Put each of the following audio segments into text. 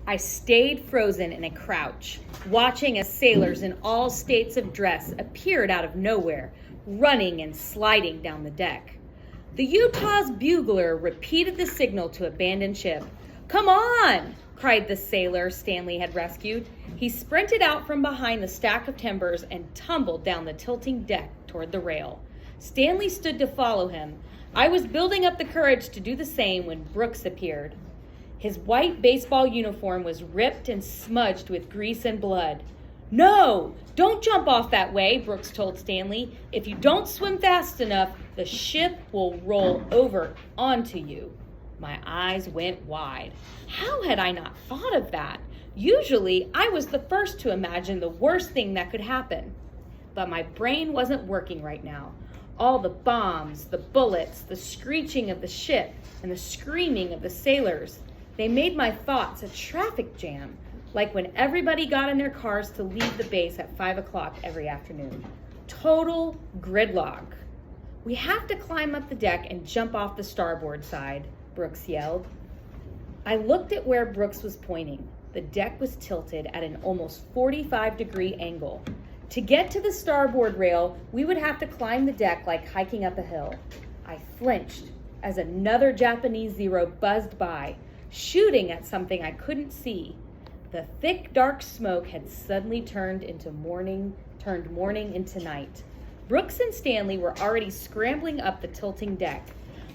I stayed frozen in a crouch, watching as sailors in all states of dress appeared out of nowhere, running and sliding down the deck. The Utah's bugler repeated the signal to abandon ship. "Come on!" cried the sailor Stanley had rescued. He sprinted out from behind the stack of timbers and tumbled down the tilting deck toward the rail. Stanley stood to follow him. I was building up the courage to do the same when Brooks appeared. His white baseball uniform was ripped and smudged with grease and blood. "No, don't jump off that way," Brooks told Stanley. "If you don't swim fast enough, the ship will roll over onto you." My eyes went wide. How had I not thought of that? Usually, I was the first to imagine the worst thing that could happen. But my brain wasn't working right now. All the bombs, the bullets, the screeching of the ship, and the screaming of the sailors, they made my thoughts a traffic jam, like when everybody got in their cars to leave the base at 5 o'clock every afternoon. Total gridlock. "We have to climb up the deck and jump off the starboard side," Brooks yelled. I looked at where Brooks was pointing. The deck was tilted at an almost 45-degree angle. To get to the starboard rail, we would have to climb the deck like hiking up a hill. I flinched as another Japanese Zero buzzed by, shooting at something I couldn't see. The thick, dark smoke had suddenly turned morning into night. Brooks and Stanley were already scrambling up the tilting deck.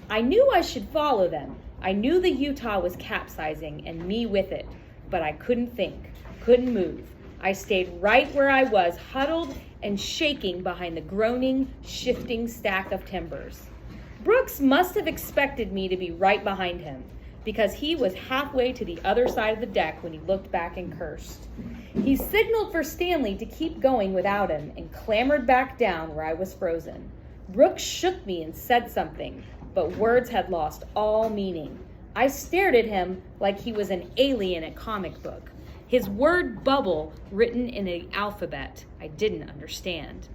I knew I should follow them. I knew the Utah was capsizing and me with it, but I couldn't think, couldn't move. I stayed right where I was, huddled and shaking behind the groaning, shifting stack of timbers. Brooks must have expected me to be right behind him, because he was halfway to the other side of the deck when he looked back and cursed. He signaled for Stanley to keep going without him and clambered back down where I was frozen. Brooks shook me and said something, but words had lost all meaning. I stared at him like he was an alien in a comic book. His word bubble written in an alphabet I didn't understand.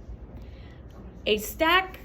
A stack